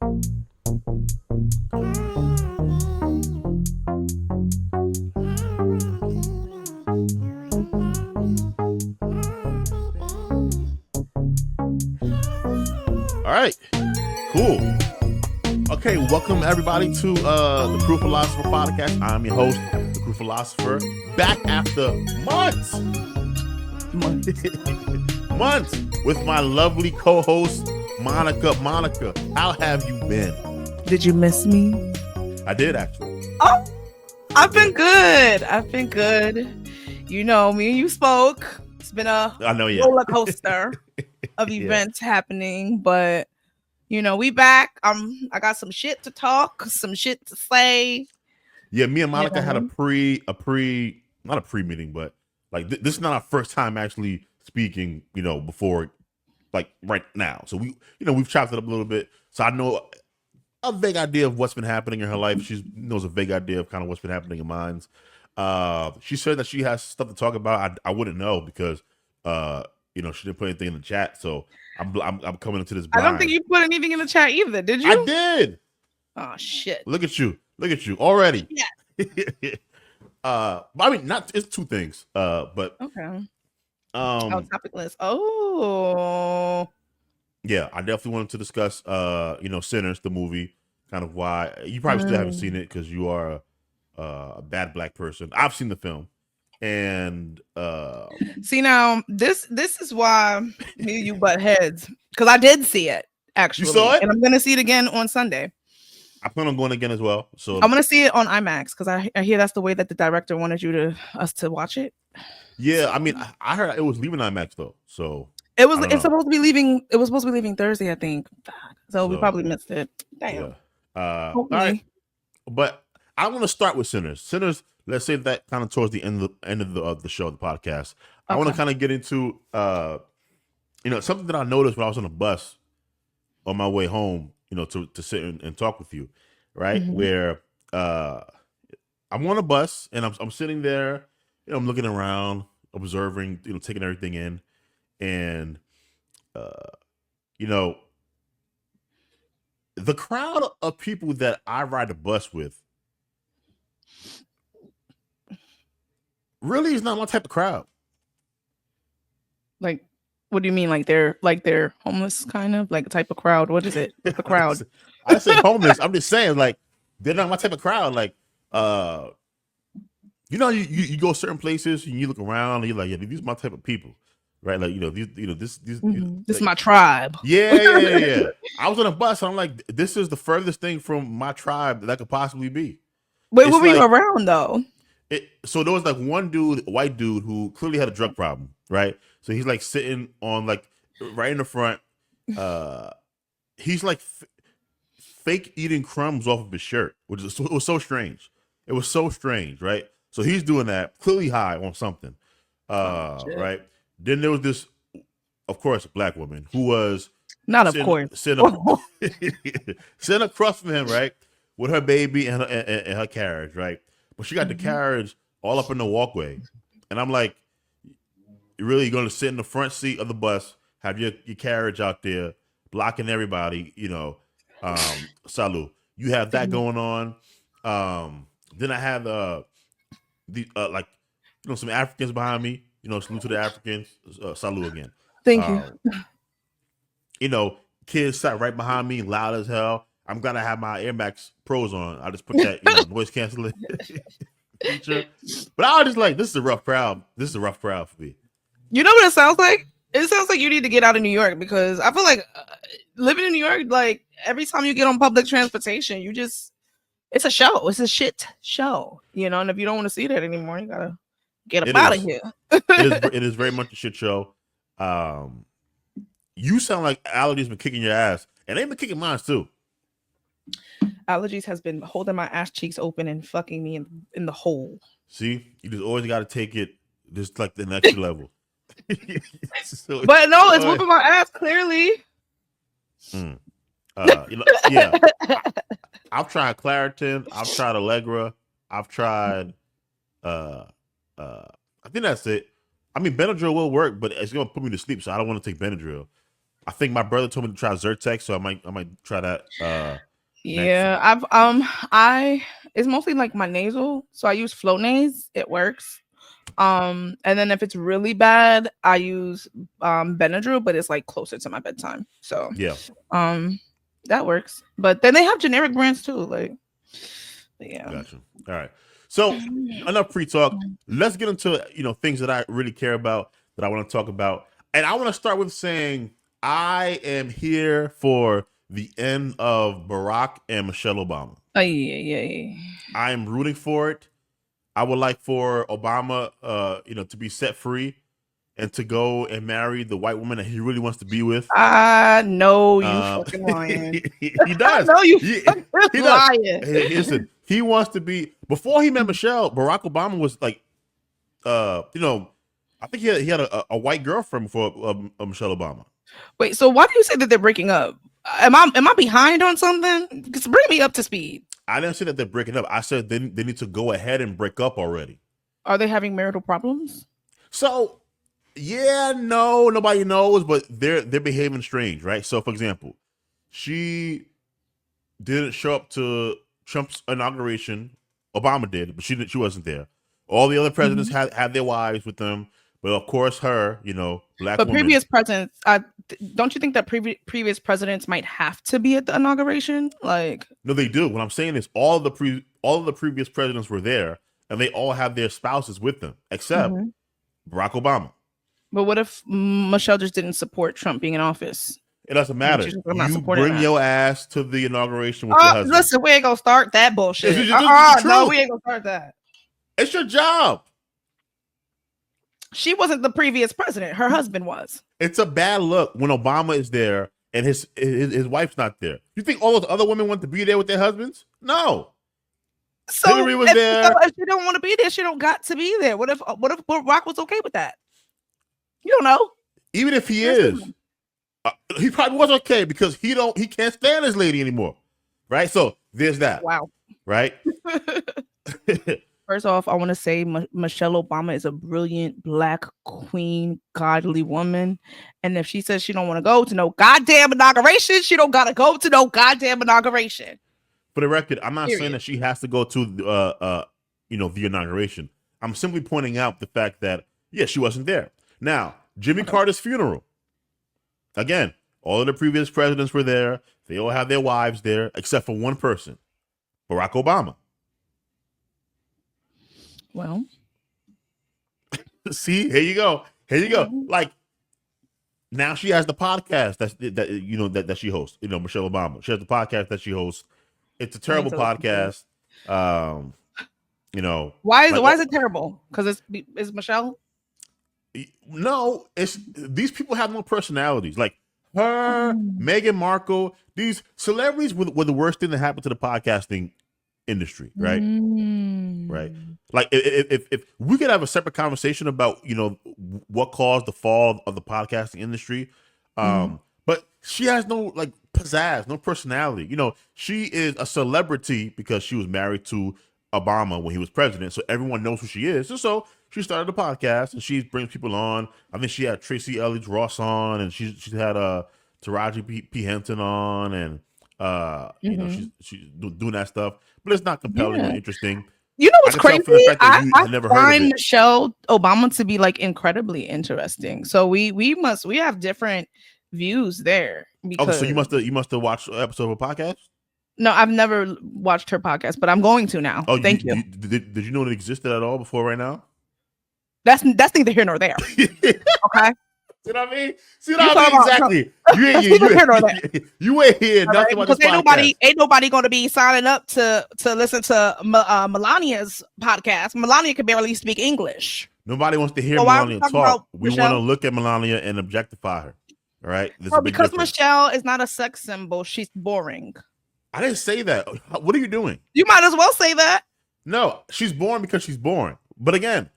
All right, cool. Okay, welcome everybody to the Crew Philosopher podcast. I'm your host, the Crew Philosopher, back after months with my lovely co-host, Monica. Monica, how have you been? Did you miss me? I did, actually. Oh, I've been good. You know, me and you spoke. It's been a roller coaster of events happening, but you know, we back. I got some shit to talk, some shit to say. Yeah, me and Monica had not a pre-meeting, but like this is not our first time actually speaking, before, like right now. So we've chopped it up a little bit. So I know a vague idea of what's been happening in her life. She knows a vague idea of kind of what's been happening in mine. She said that she has stuff to talk about. I wouldn't know because she didn't put anything in the chat. So I'm coming into this blind. I don't think you put anything in the chat either, did you? I did. Oh shit. Look at you already. Yeah. I mean, it's two things. But okay. Topic list. Oh. Yeah, I definitely wanted to discuss Sinners, the movie, kind of why you probably still haven't seen it because you are a bad black person. I've seen the film. And see, now this is why me and you butt heads, because I did see it actually. You saw it? And I'm gonna see it again on Sunday. I plan on going again as well. So I'm gonna see it on IMAX because I hear that's the way that the director wanted us to watch it. Yeah, I mean, I heard it was leaving IMAX though. So it's supposed to be leaving. It was supposed to be leaving Thursday, I think. So we probably missed it. Damn. Yeah. All right. But I want to start with Sinners. Sinners. Let's say that kind of towards the end of the show, the podcast. I want to kind of get into something that I noticed when I was on a bus on my way home, to sit and talk with you, right? Mm-hmm. Where I'm on a bus and I'm sitting there, I'm looking around, observing, taking everything in, and the crowd of people that I ride the bus with really is not my type of crowd. Like, what do you mean? Like they're homeless, kind of like a type of crowd? What is it? The crowd? I say homeless. I'm just saying, like, they're not my type of crowd. Like, you go certain places and you look around and you're like, yeah, these are my type of people, right? Like, this is my tribe. Yeah. I was on a bus and I'm like, this is the furthest thing from my tribe that could possibly be. Wait, what were you around though? So there was like one dude, a white dude, who clearly had a drug problem, right? So he's like sitting on like right in the front. He's like fake eating crumbs off of his shirt, it was so strange. It was so strange, right? So he's doing that, clearly high on something, right? Then there was this, of course, black woman who was sitting across from him, right, with her baby and her carriage, right? But she got the carriage all up in the walkway. And I'm like, you're really going to sit in the front seat of the bus, have your carriage out there, blocking everybody, salud. You have that going on. Then I have some Africans behind me, salute to the Africans, salud again. Thank you. Kids sat right behind me, loud as hell. I'm gonna have my Air Max Pros on. I just put that noise canceling feature. But I was just like, this is a rough crowd. This is a rough crowd for me. You know what it sounds like? It sounds like you need to get out of New York, because I feel like living in New York, like every time you get on public transportation, it's a show. It's a shit show, and if you don't want to see that anymore, you gotta get up out of here. It is very much a shit show. You sound like allergies been kicking your ass, and they've been kicking mine too. Allergies has been holding my ass cheeks open and fucking me in the hole. See, you just always got to take it just like the next level. But no, it's whooping my ass clearly. Yeah. I've tried Claritin. I've tried Allegra. I've tried. I think that's it. I mean, Benadryl will work, but it's gonna put me to sleep, so I don't want to take Benadryl. I think my brother told me to try Zyrtec, so I might try that. Yeah, it's mostly like my nasal, so I use Flonase. It works. And then if it's really bad, I use Benadryl, but it's like closer to my bedtime. So yeah, that works. But then they have generic brands too. Like, yeah. Gotcha. All right. So enough pre-talk. Let's get into things that I really care about, that I want to talk about, and I want to start with saying I am here for the end of Barack and Michelle Obama. Oh yeah. I am rooting for it. I would like for Obama, to be set free and to go and marry the white woman that he really wants to be with. No, you fucking lying. He does. No, you he lying. Listen, he wants to be. Before he met Michelle, Barack Obama was like, I think he had a white girlfriend before Michelle Obama. Wait, so why do you say that they're breaking up? Am I behind on something? Because bring me up to speed. I didn't say that they're breaking up. I said they need to go ahead and break up already. Are they having marital problems? So, yeah, no, nobody knows, but they're behaving strange, right? So, for example, she didn't show up to Trump's inauguration. Obama did, but she wasn't there. All the other presidents had their wives with them, but of course, her, black but woman. Previous presidents, don't you think that previous presidents might have to be at the inauguration? Like, no, they do. What I'm saying is, all of the previous presidents were there, and they all have their spouses with them, except Barack Obama. But what if Michelle just didn't support Trump being in office? It doesn't matter. You bring your ass to the inauguration with your husband. Listen, we ain't gonna start that bullshit. No, we ain't gonna start that. It's your job. She wasn't the previous president. Her husband was. It's a bad look when Obama is there and his wife's not there. You think all those other women want to be there with their husbands? No. So Hillary was there. So if she don't want to be there, she don't got to be there. What if Barack was okay with that? You don't know. Even if he is, he probably was okay because he can't stand his lady anymore, right? So there's that. Wow. Right. First off, I want to say Michelle Obama is a brilliant Black queen, godly woman. And if she says she don't want to go to no goddamn inauguration, she don't got to go to no goddamn inauguration. For the record, I'm not saying that she has to go to the inauguration. I'm simply pointing out the fact that, she wasn't there. Now, Jimmy Carter's funeral. Again, all of the previous presidents were there. They all have their wives there, except for one person, Barack Obama. Well, see, here you go. Like, now she has the podcast that she hosts. Michelle Obama. She has the podcast that she hosts. It's a terrible podcast. Why is it terrible? Because it's Michelle. No, these people have no personalities. Like her, Meghan Markle, these celebrities were the worst thing that happened to the podcasting industry, right? Right. Like if we could have a separate conversation about what caused the fall of the podcasting industry, but she has no pizzazz, no personality. She is a celebrity because she was married to Obama when he was president, so everyone knows who she is. So she started a podcast and she brings people on. I think she had Tracy Ellis Ross on, and she had Taraji P. Henson on, and she's doing that stuff. But it's not compelling or interesting. You know what's crazy? I find Michelle Obama to be incredibly interesting. So we have different views there. Because... so you must have watched an episode of a podcast? No, I've never watched her podcast, but I'm going to now. Oh, thank you. Did you know it existed at all before right now? That's neither here nor there. Okay. See what I mean? Exactly. You ain't here. Nothing about this podcast. Ain't nobody going to be signing up to listen to Melania's podcast. Melania can barely speak English. Nobody wants to hear Melania talk. We want to look at Melania and objectify her. All right. Because Michelle is not a sex symbol. She's boring. I didn't say that. What are you doing? You might as well say that. No, she's boring because she's boring. But again,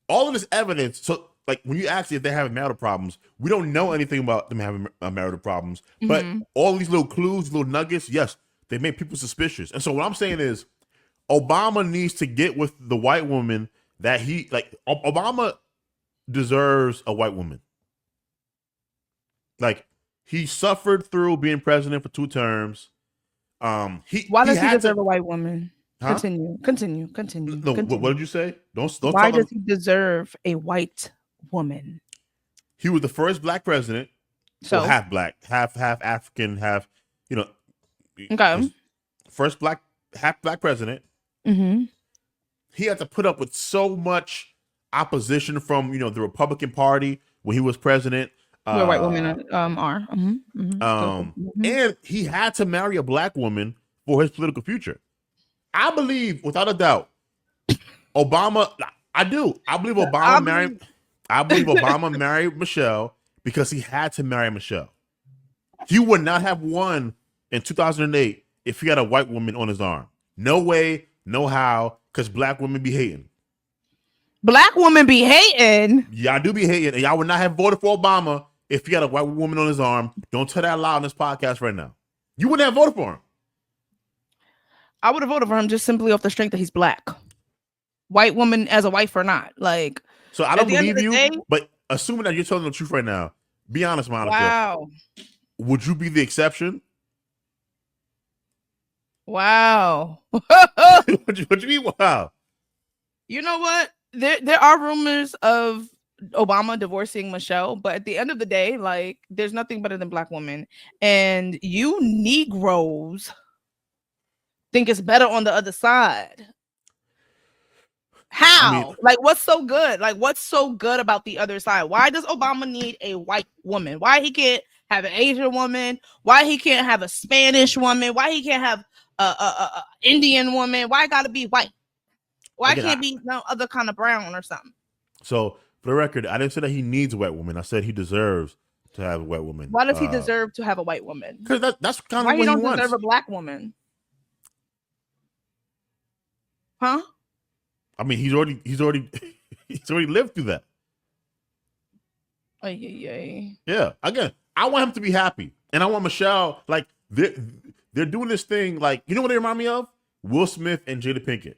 all of this evidence. So, when you ask if they have marital problems, we don't know anything about them having marital problems. But all these little clues, little nuggets, yes, they make people suspicious. And so what I'm saying is, Obama needs to get with the white woman that Obama deserves a white woman. he suffered through being president for 2 terms. Why does he deserve a white woman? Huh? Continue. No, what did you say? Don't. Why does he deserve a white woman? He was the first black president. So half black, half African, half okay. First half black president. Mm-hmm. He had to put up with so much opposition from the Republican Party when he was president. Where white women are. Mm-hmm. Mm-hmm. And he had to marry a black woman for his political future. I believe, without a doubt, Obama. I do. I believe Obama married. I believe Obama married Michelle because he had to marry Michelle. He would not have won in 2008 if he had a white woman on his arm. No way, no how, because black women be hating. Black women be hating? Y'all do be hating. And y'all would not have voted for Obama if he had a white woman on his arm. Don't tell that loud on this podcast right now. You wouldn't have voted for him. I would have voted for him just simply off the strength that he's black. White woman as a wife or not. Like, so I don't believe you, but assuming that you're telling the truth right now, be honest, Monica. Wow. Would you be the exception? Wow. what you mean, wow? You know what? There are rumors of Obama divorcing Michelle, but at the end of the day, like, there's nothing better than black women. And you Negroes think it's better on the other side. How? I mean, like, what's so good? Like, what's so good about the other side? Why does Obama need a white woman? Why he can't have an Asian woman? Why he can't have a Spanish woman? Why he can't have a Indian woman? Why gotta be white? Why can't be no other kind of brown or something? So, for the record, I didn't say that he needs a white woman. I said he deserves to have a white woman. Why does he deserve to have a white woman? Because that's kind of why what he don't wants. Deserve a black woman? Huh? I mean, he's already lived through that. Yeah. Again, I want him to be happy, and I want Michelle. Like, they're doing this thing. Like, you know what they remind me of? Will Smith and Jada Pinkett.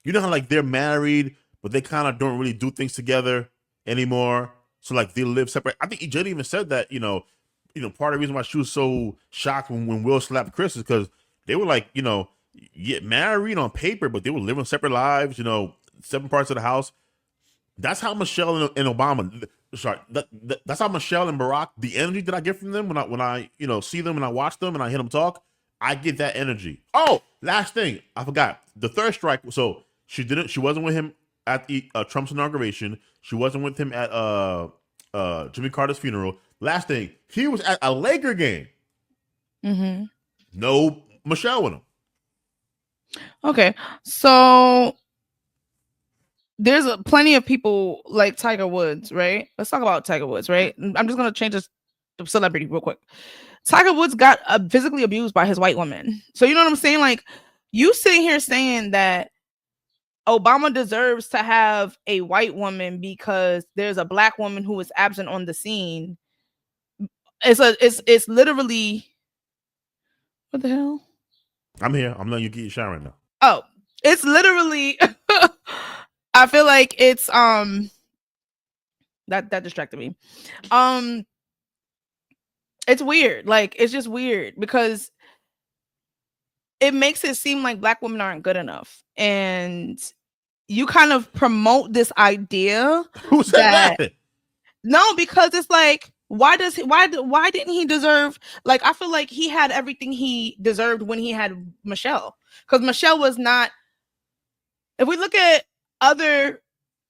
You know how, like, they're married, but they kind of don't really do things together anymore. So, like, they live separate. I think Jada even said that. Part of the reason why she was so shocked when Will slapped Chris is because they were like, get married on paper, but they were living separate lives, separate parts of the house. That's how Michelle and Obama, that's how Michelle and Barack, the energy that I get from them when I see them and I watch them and I hear them talk, I get that energy. Oh, last thing, I forgot. The third strike, so she wasn't with him at the Trump's inauguration. She wasn't with him at Jimmy Carter's funeral. Last thing, he was at a Laker game. Mm-hmm. No Michelle with him. Okay, so there's plenty of people like Tiger Woods, right? Let's talk about Tiger Woods, right? I'm just gonna change this to celebrity real quick. Tiger Woods got physically abused by his white woman. So you know what I'm saying? Like, you sitting here saying that Obama deserves to have a white woman because there's a black woman who is absent on the scene. It's literally, what the hell? I'm here. I'm letting you get your shot right now. Oh, it's literally I feel like it's that distracted me. It's weird. Like, it's just weird because it makes it seem like black women aren't good enough. And you kind of promote this idea. Who said that? No, because it's like, why didn't he deserve, like, I feel like he had everything he deserved when he had Michelle. Because Michelle was not, if we look at other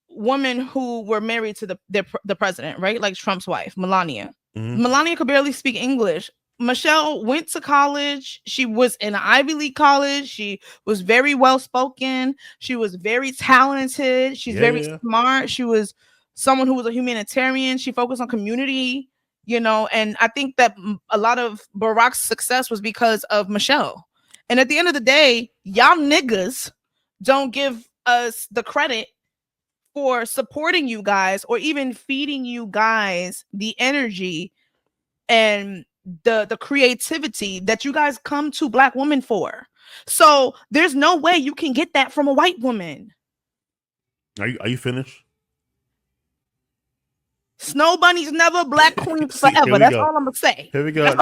women who were married to the president, right? Like Trump's wife, Melania. Mm-hmm. Melania could barely speak English. Michelle went to college. She was in an Ivy League college. She was very well spoken. She was very talented. She's very smart. She was someone who was a humanitarian. She focused on community, and I think that a lot of Barack's success was because of Michelle. And at the end of the day, y'all niggas don't give us the credit for supporting you guys or even feeding you guys the energy and the creativity that you guys come to black women for. So there's no way you can get that from a white woman. Are you finished? Snow bunnies never, black queens forever. That's all I'm gonna say. Here we go.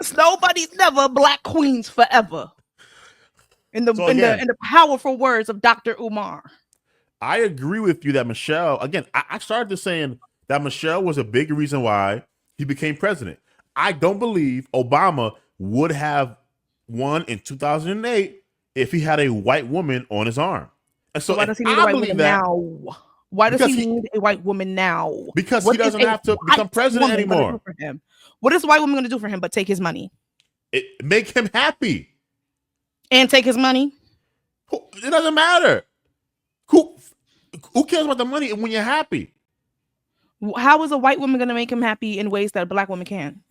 Snow bunnies never, black queens forever. In the powerful words of Dr. Umar. I agree with you that Michelle. Again, I started to saying that Michelle was a big reason why he became president. I don't believe Obama would have won in 2008 if he had a white woman on his arm. And so why does he need a white woman now? Why does he need a white woman now? Because he doesn't have to become president anymore. What is a white woman going to do for him but take his money? Make him happy. And take his money? It doesn't matter. Who cares about the money when you're happy? How is a white woman going to make him happy in ways that a black woman can?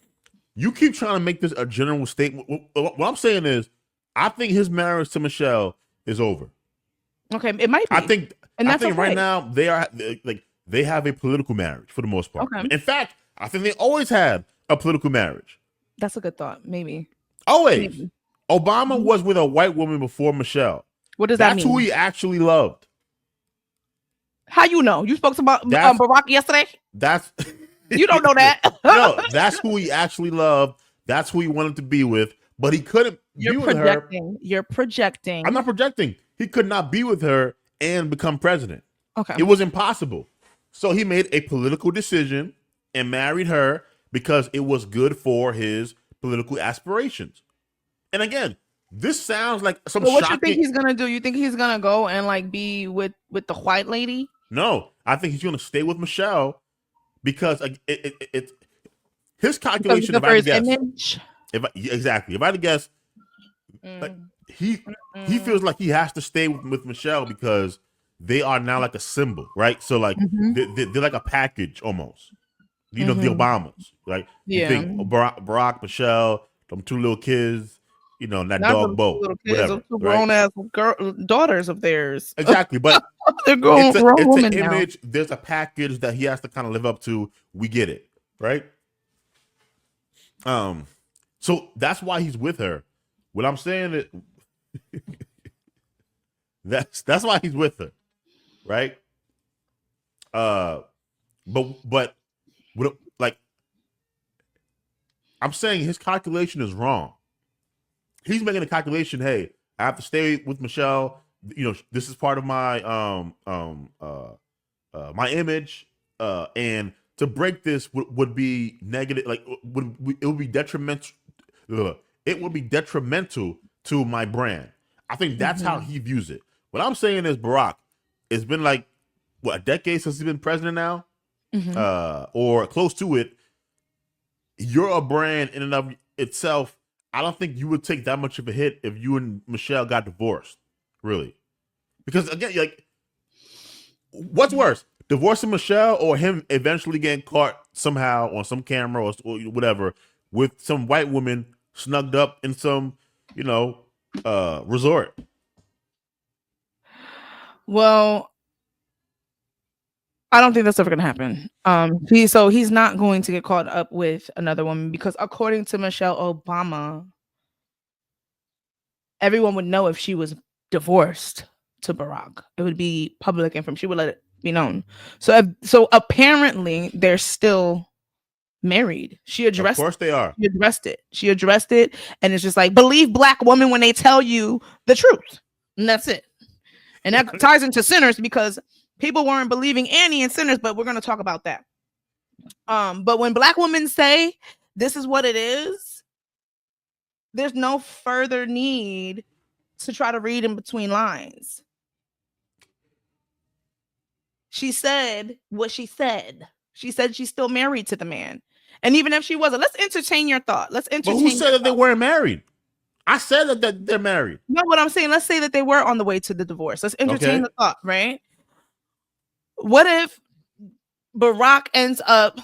You keep trying to make this a general statement. What I'm saying is, I think his marriage to Michelle is over. Okay, it might be. I think right now they have a political marriage for the most part. Okay. In fact, I think they always had a political marriage. That's a good thought. Maybe. Always. Maybe. Obama was with a white woman before Michelle. What does that mean? That's who he actually loved. How you know? You spoke about Barack yesterday? You don't know that. No, that's who he actually loved. That's who he wanted to be with. But he couldn't be with her. You're projecting. I'm not projecting. He could not be with her and become president. Okay. It was impossible. So he made a political decision and married her because it was good for his political aspirations. And again, this sounds like some what shocking... you think he's gonna do? You think he's gonna go and like be with the white lady? No, I think he's gonna stay with Michelle because it's his calculation. If I had to guess, if I had to guess, he feels like he has to stay with Michelle because they are now like a symbol, right? So like they're like a package almost. You know, the Obamas, like you think Barack, Michelle, them two little kids. You know, that dog boat, whatever. Two grown-ass daughters of theirs. Exactly, but they're grown it's an image. Now. There's a package that he has to kind of live up to. We get it, right? So that's why he's with her. What I'm saying is, that's why he's with her, right? But like, I'm saying his calculation is wrong. He's making a calculation. Hey, I have to stay with Michelle. You know, this is part of my my image, and to break this would be negative. Like, it would be detrimental. It would be detrimental to my brand. I think that's how he views it. What I'm saying is, Barack, it's been like a decade since he's been president now, or close to it. You're a brand in and of itself. I don't think you would take that much of a hit if you and Michelle got divorced, really. Because again, like, what's worse, divorcing Michelle or him eventually getting caught somehow on some camera or whatever with some white woman snugged up in some, resort? Well, I don't think that's ever going to happen. He's not going to get caught up with another woman because according to Michelle Obama, everyone would know if she was divorced to Barack. It would be public information. She would let it be known. So apparently they're still married. She addressed. Of course they are. She addressed it, and it's just like, believe black women when they tell you the truth, and that's it. And that ties into Sinners because people weren't believing Annie in Sinners, but we're going to talk about that. But when black women say this is what it is, there's no further need to try to read in between lines. She said what she said. She said she's still married to the man. And even if she wasn't, let's entertain your thought. But who said that they weren't married? I said that they're married. No, what I'm saying, let's say that they were on the way to the divorce. Let's entertain the thought, right? What if Barack ends up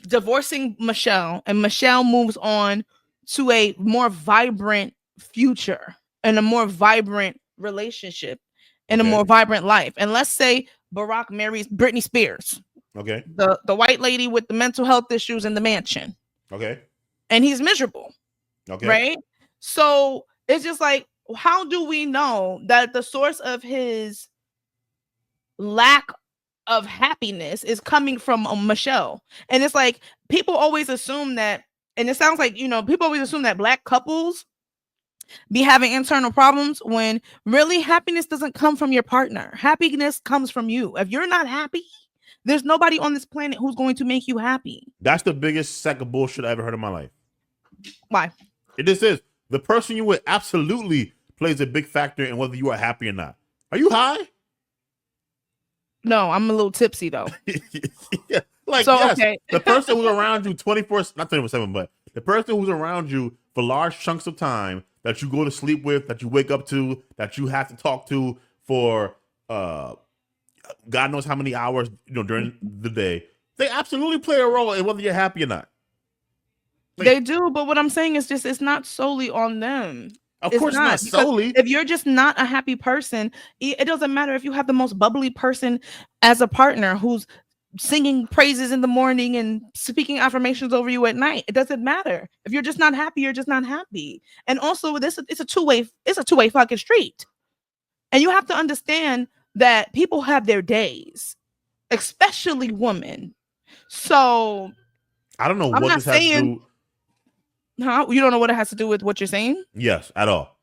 divorcing Michelle and Michelle moves on to a more vibrant future and a more vibrant relationship and a more vibrant life? And let's say Barack marries Britney Spears. Okay. The white lady with the mental health issues in the mansion. Okay. And he's miserable. Okay. Right? So it's just like, how do we know that the source of his lack of happiness is coming from Michelle. And it's like people always assume that, and it sounds like, people always assume that Black couples be having internal problems when really happiness doesn't come from your partner. Happiness comes from you. If you're not happy, there's nobody on this planet who's going to make you happy. That's the biggest sack of bullshit I ever heard in my life. Why? It just is. The person you with absolutely plays a big factor in whether you are happy or not. Are you high? No, I'm a little tipsy though. Yeah. Like, so, yes, okay. The person who's around you not 24/7, but the person who's around you for large chunks of time that you go to sleep with, that you wake up to, that you have to talk to for God knows how many hours, during the day, they absolutely play a role in whether you're happy or not. Like, they do, but what I'm saying is just it's not solely on them. Of course not solely. If you're just not a happy person, it doesn't matter if you have the most bubbly person as a partner who's singing praises in the morning and speaking affirmations over you at night. It doesn't matter. If you're just not happy, you're just not happy. And also it's a two-way fucking street. And you have to understand that people have their days, especially women. So I don't know what this has to do. Huh? You don't know what it has to do with what you're saying? Yes, at all.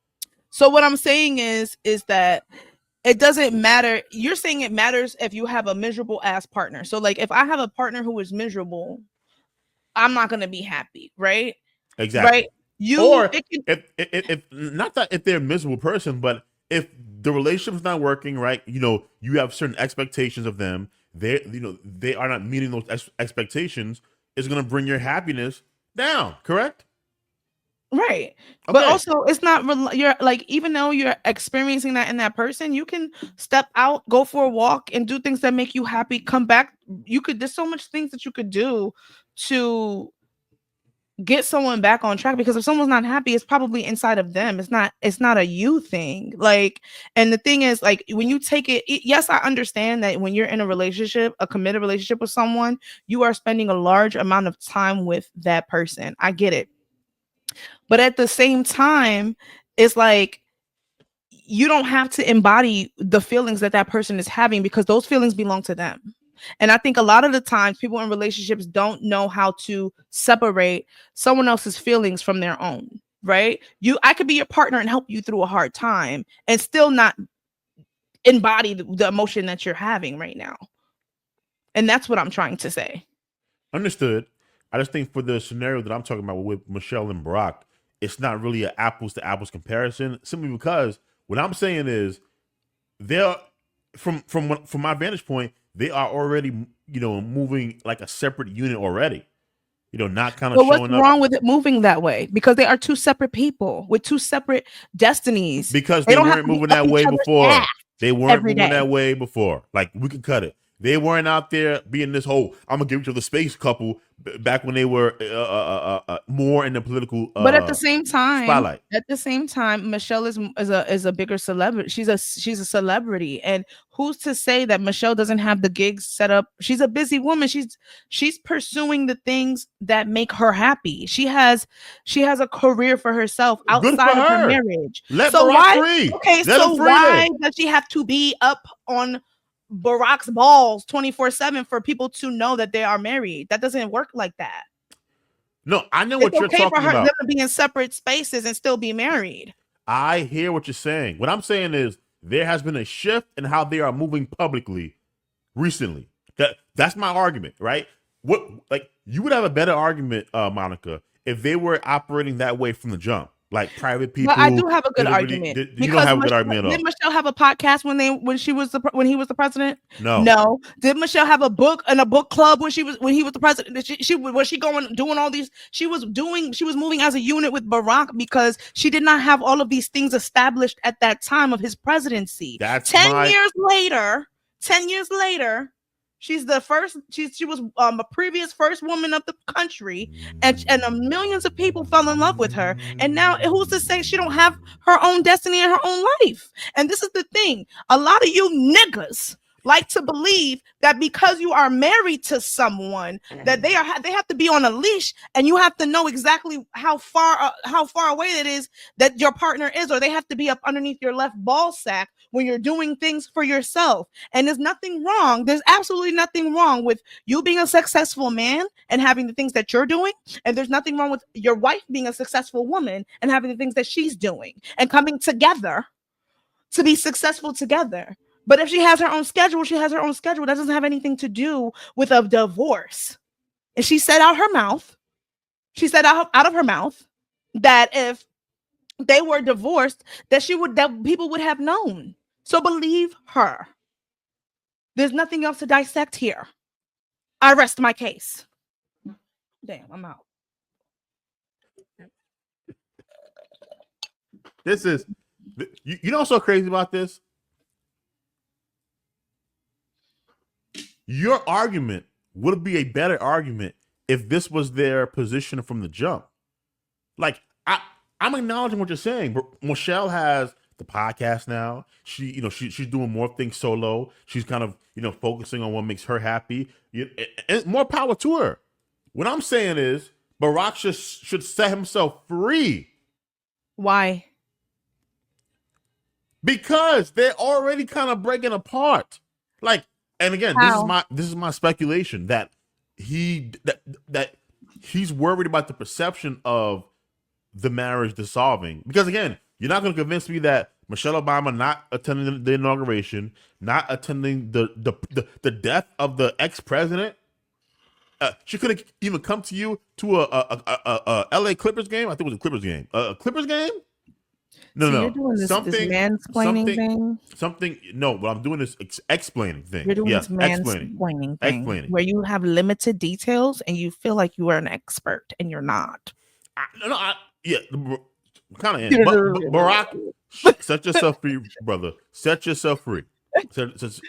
So what I'm saying is that it doesn't matter. You're saying it matters if you have a miserable ass partner. So like if I have a partner who is miserable, I'm not going to be happy, right? Exactly. Right? If not that if they're a miserable person, but if the relationship's not working, right? You have certain expectations of them. They are not meeting those expectations. It's going to bring your happiness down, correct? Right. Okay. But also it's not you're like, even though you're experiencing that in that person, you can step out, go for a walk and do things that make you happy, come back. There's so much things that you could do to get someone back on track, because if someone's not happy, it's probably inside of them. It's not a you thing. Like, and the thing is, like, when you take it, yes, I understand that when you're in a relationship, a committed relationship with someone, you are spending a large amount of time with that person. I get it. But at the same time, it's like you don't have to embody the feelings that person is having, because those feelings belong to them. And I think a lot of the times people in relationships don't know how to separate someone else's feelings from their own, right? I could be your partner and help you through a hard time and still not embody the emotion that you're having right now. And that's what I'm trying to say. Understood. I just think for the scenario that I'm talking about with Michelle and Barack, it's not really an apples to apples comparison, simply because what I'm saying is they're from my vantage point, they are already, moving like a separate unit already. Not kind of showing up. What's wrong with it moving that way? Because they are two separate people with two separate destinies. Because they weren't moving that way before. They weren't moving that way before. Like, we could cut it. They weren't out there being this whole I'm gonna give each other space couple back when they were more in the political but at the same time spotlight. At the same time, Michelle is a bigger celebrity. She's a celebrity, and who's to say that Michelle doesn't have the gigs set up? She's a busy woman. She's pursuing the things that make her happy. She has a career for herself outside of her marriage. Let Barack free. Okay, so why does she have to be up on Barack's balls 24/7 for people to know that they are married? That doesn't work like that. No, I know what you're talking about. It's okay for them to be in separate spaces and still be married. I hear what you're saying. What I'm saying is there has been a shift in how they are moving publicly recently. That's my argument, right? You would have a better argument, Monica, if they were operating that way from the jump. Like private people. But I do have a good argument. You don't have a good argument at all. Did Michelle have a podcast when he was the president? No. Did Michelle have a book and a book club when he was the president? Was she doing all these? She was moving as a unit with Barack because she did not have all of these things established at that time of his presidency. 10 years later, she's the first. She was a previous first woman of the country, and millions of people fell in love with her. And now, who's to say she don't have her own destiny and her own life? And this is the thing: a lot of you niggas like to believe that because you are married to someone that they have to be on a leash, and you have to know exactly how far away it is that your partner is, or they have to be up underneath your left ball sack when you're doing things for yourself. And there's nothing wrong. There's absolutely nothing wrong with you being a successful man and having the things that you're doing. And there's nothing wrong with your wife being a successful woman and having the things that she's doing and coming together to be successful together. But if she has her own schedule, she has her own schedule. That doesn't have anything to do with a divorce. And she said out her mouth, out of her mouth that if they were divorced, that people would have known. So believe her. There's nothing else to dissect here. I rest my case. Damn, I'm out. This is, you know what's so crazy about this? Your argument would be a better argument if this was their position from the jump. Like, I'm acknowledging what you're saying, but Michelle has the podcast now. She's doing more things solo. She's kind of, focusing on what makes her happy. And more power to her. What I'm saying is Barack should set himself free. Why? Because they're already kind of breaking apart. Like, and again, this is my speculation that he's worried about the perception of the marriage dissolving. Because again, you're not going to convince me that Michelle Obama not attending the inauguration, not attending the death of the ex-president. She could have even come to you to a LA Clippers game. I think it was a Clippers game. A Clippers game? No. You're doing this mansplaining thing? No, what I'm doing is explaining thing. You're doing this mansplaining thing where you have limited details and you feel like you are an expert and you're not. Kind of. Barack, set yourself free, brother. Set yourself free.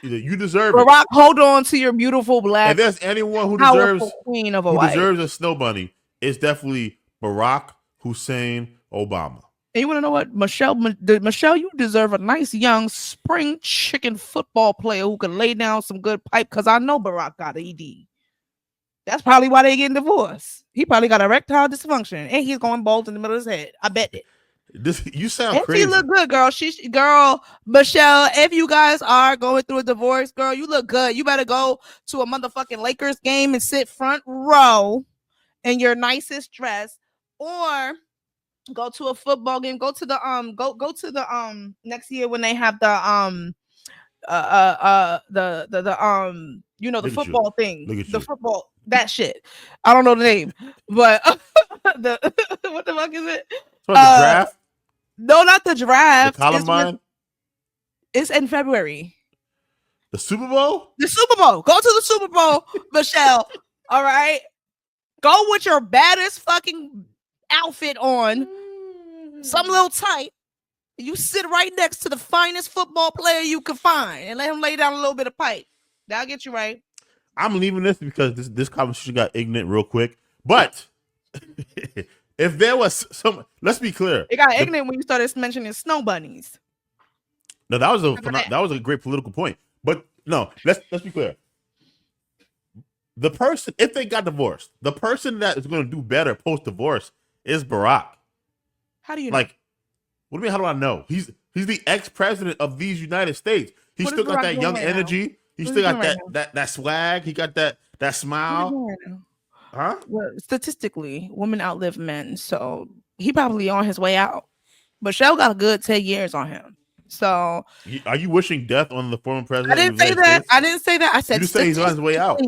You deserve it. Barack, hold on to your beautiful black. If there's anyone who deserves a snow bunny, it's definitely Barack Hussein Obama. And you want to know what, Michelle, you deserve a nice young spring chicken football player who can lay down some good pipe, because I know Barack got ED. That's probably why they getting divorced. He probably got erectile dysfunction, and he's going bald in the middle of his head. I bet it. You sound crazy. She look good, girl. Girl, Michelle, if you guys are going through a divorce, girl, you look good. You better go to a motherfucking Lakers game and sit front row in your nicest dress, or go to a football game. Go to the next year when they have the football thing. The football, that shit. I don't know the name, but what the fuck is it? The draft? No, not the draft. The Columbine? It's in February. The Super Bowl? The Super Bowl. Go to the Super Bowl, Michelle. All right. Go with your baddest fucking outfit on. Some little tight. You sit right next to the finest football player you can find and let him lay down a little bit of pipe. That'll get you right. I'm leaving this because this conversation got ignorant real quick. But if there was some, let's be clear. It got ignorant when you started mentioning snow bunnies. No, that was a great political point. But no, let's be clear. The person, if they got divorced, the person that is going to do better post divorce is Barack. How do you know? Like, what do you mean? How do I know? He's the ex-president of these United States. He still got that young energy. He still got that swag. He got that smile. Huh? Well, statistically, women outlive men, so he probably on his way out. But Michelle got a good 10 years on him. So, are you wishing death on the former president? I didn't say that. I didn't say that. I said you say he's on his way out.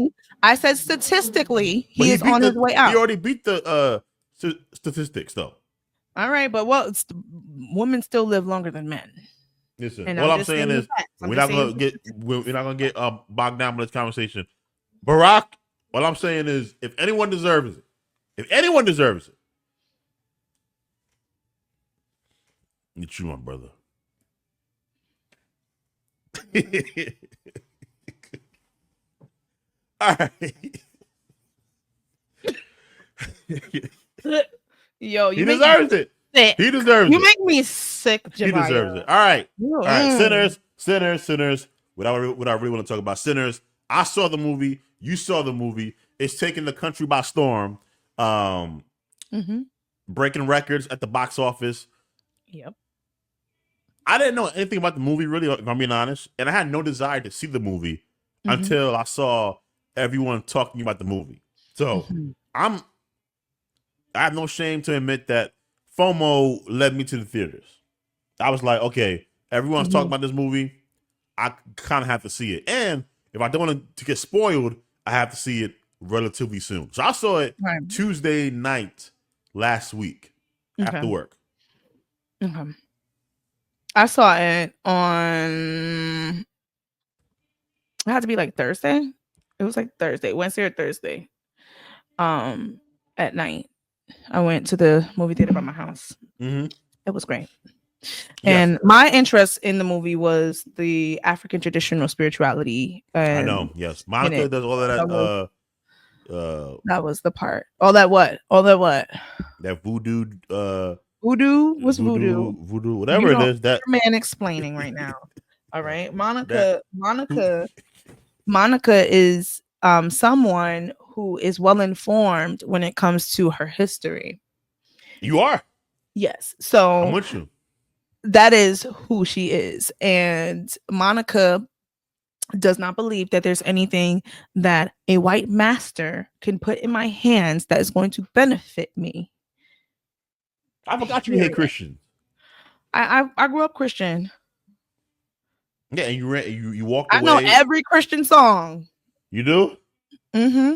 I said statistically he is on his way out. He already beat the statistics, though. All right, but women still live longer than men. Listen, all I'm saying is we're not gonna get bogged down by this conversation. Barack, what I'm saying is, if anyone deserves it, it's you, my brother. All right. Yo, he deserves it. Sick. He deserves it. You make me sick, Jemiah. He deserves it. All right. All right. Sinners. what I really want to talk about. Sinners. I saw the movie. You saw the movie. It's taking the country by storm. Breaking records at the box office. Yep. I didn't know anything about the movie, really, if I'm being honest. And I had no desire to see the movie until I saw everyone talking about the movie. So I have no shame to admit that FOMO led me to the theaters. I was like, okay, everyone's talking about this movie. I kind of have to see it. And if I don't want to get spoiled, I have to see it relatively soon. So I saw it Tuesday night last week after work. Okay. I saw it on, it had to be like Thursday. It was like Thursday, Wednesday or Thursday. At night. I went to the movie theater by my house. It was great. And my interest in the movie was the African traditional spirituality. I know, yes. Monica does all of that. That was the part. All that what? That voodoo. Voodoo? What's voodoo? Voodoo, whatever it is. That man explaining right now. All right. Monica is someone who is well informed when it comes to her history. You are? Yes. So I'm with you. That is who she is. And Monica does not believe that there's anything that a white master can put in my hands that is going to benefit me. I forgot you hate Christians. I grew up Christian. Yeah, and you walked away. I know every Christian song. You do? Mm-hmm.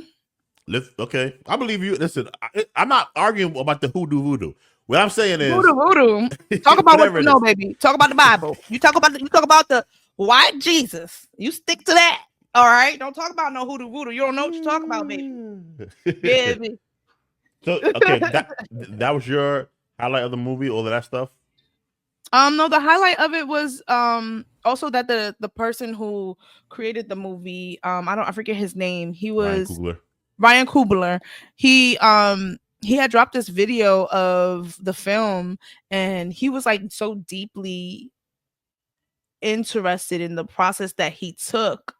Okay, I believe you. Listen, I'm not arguing about the voodoo. What I'm saying is voodoo. Talk about what you know, baby. Talk about the Bible. You talk about the white Jesus. You stick to that. All right. Don't talk about no voodoo. You don't know what you're talking about, baby. Baby. So okay, that was your highlight of the movie, all of that stuff. No, the highlight of it was also that the person who created the movie, I forget his name. He was Ryan Coogler. He had dropped this video of the film, and he was like so deeply interested in the process that he took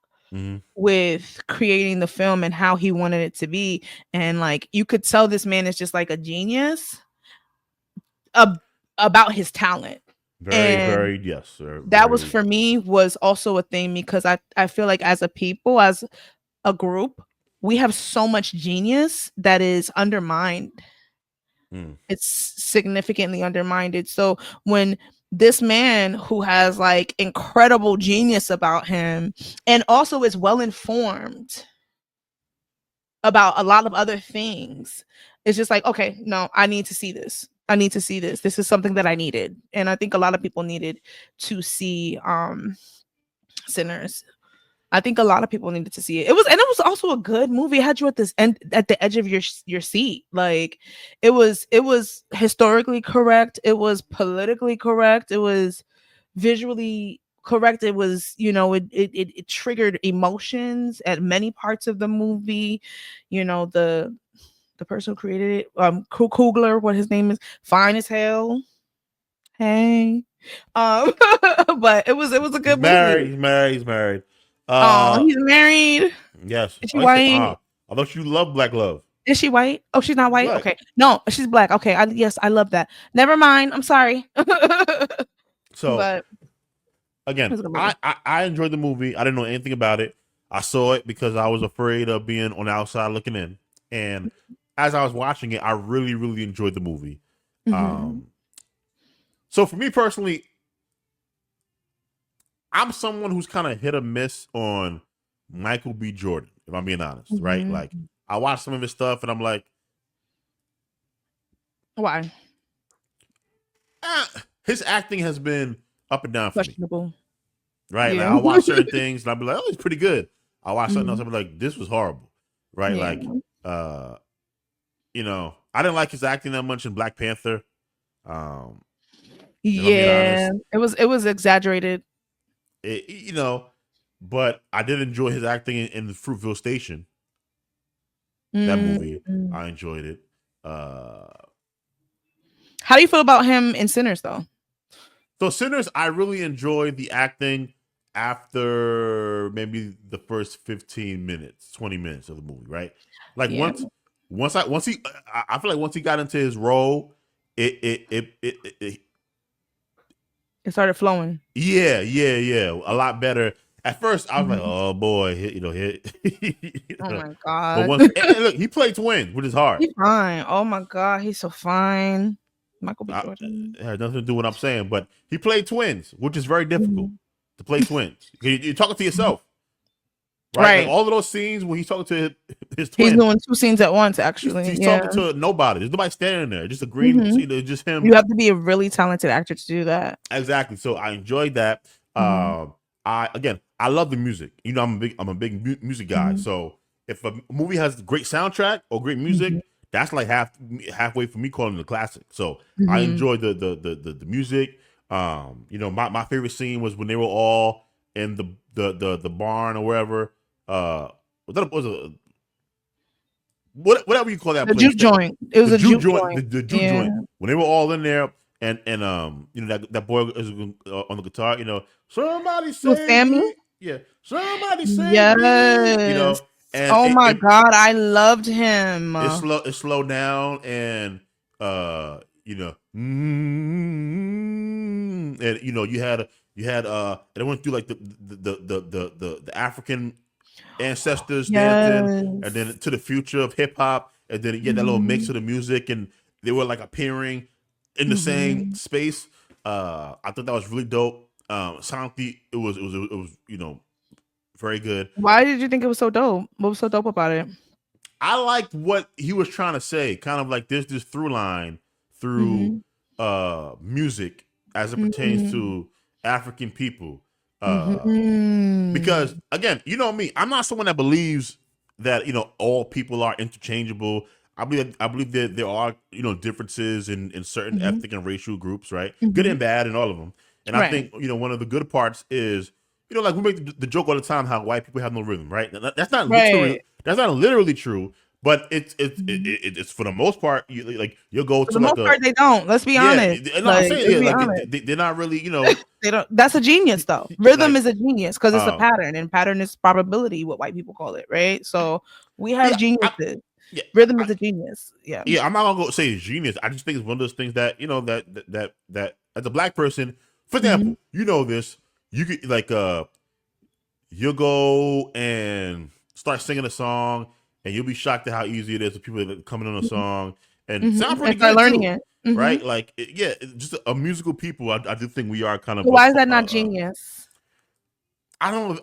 with creating the film and how he wanted it to be. And like, you could tell this man is just like a genius about his talent. Very, yes, sir. That was, for me, was also a thing, because I feel like as a people, as a group, we have so much genius that is undermined. It's significantly undermined. So when this man who has like incredible genius about him, and also is well informed about a lot of other things, it's just like, okay, no, I need to see this. This is something that I needed. And I think a lot of people needed to see Sinners. I think a lot of people needed to see it. It was also a good movie. It had you at this end, at the edge of your seat. Like, it was historically correct. It was politically correct. It was visually correct. It was, it triggered emotions at many parts of the movie. The person who created it, Coogler, what his name is, fine as hell. Hey, but it was a good movie. He's married. He's married. Yes. Is she white? I thought you love black love. Is she white? Oh, she's not white. Black. Okay, no, she's black. Okay, I love that. Never mind. I'm sorry. So, but again, I enjoyed the movie. I didn't know anything about it. I saw it because I was afraid of being on the outside looking in, and as I was watching it, I really, really enjoyed the movie. So for me personally, I'm someone who's kind of hit or miss on Michael B. Jordan, if I'm being honest, right? Like, I watch some of his stuff and I'm like, why? His acting has been up and down for questionable. Me. Right? Yeah. Like, I watch certain things and I'll be like, oh, it's pretty good. I watch something else, I'll be like, this was horrible. Right? Yeah. Like, I didn't like his acting that much in Black Panther. Yeah, it was exaggerated. But I did enjoy his acting in the Fruitvale Station. That movie, I enjoyed it. How do you feel about him in Sinners, though? So Sinners, I really enjoyed the acting. after maybe the first 15 minutes, 20 minutes of the movie, right? Like once he, I feel like once he got into his role, it started flowing. Yeah, a lot better. At first, I was like, "Oh boy, you know." Oh my god! But once, and look, he played twins, which is hard. He's fine. Oh my god, he's so fine. Michael B. Jordan. It has nothing to do with what I'm saying, but he played twins, which is very difficult to play twins. You're talking to yourself, right? Like all of those scenes when he's talking to his twins. He's doing two scenes at once, actually. He's talking to nobody. There's nobody standing there. Just a green, just him. You have to be a really talented actor to do that. Exactly. So I enjoyed that. I love the music. You know, I'm a big music guy. So if a movie has great soundtrack or great music, that's like halfway for me calling it a classic. So I enjoyed the music. You know, my favorite scene was when they were all in the barn or wherever. Whatever you call that the place. Juke joint. It was a juke joint. The juke joint. When they were all in there, and you know that boy is on the guitar. You know, somebody save me. Yeah, somebody save me. You know. And oh my god, I loved him. It slowed down, and you know, and you know, you had and it went through like the African ancestors dancing, and then to the future of hip hop, and then you get that little mix of the music, and they were like appearing in the same space. I thought that was really dope. Sonically, it was you know, very good. Why did you think it was so dope? What was so dope about it? I liked what he was trying to say. Kind of like there's this through line through music as it pertains to African people. Because again, you know me, I'm not someone that believes that, you know, all people are interchangeable. I believe that there are, you know, differences in certain ethnic and racial groups, right? Good and bad in all of them. And I think, you know, one of the good parts is, you know, like we make the joke all the time how white people have no rhythm, right? That's not literally true, but it's for the most part. You'll go to most part they don't. Let's be honest. No, I'm saying they're not really, you know. They don't. That's a genius though. Rhythm is a genius because it's a pattern, and pattern is probability, what white people call it, right? So we have geniuses. Rhythm is a genius. Yeah. I'm not gonna go say it's genius. I just think it's one of those things that, you know, that as a black person, for example, you know this. You could like you'll go and start singing a song, and you'll be shocked at how easy it is for people that are coming on a song and sound pretty good learning too, it, right? Like just a musical people. I do think we are kind of. Why is that not genius? I don't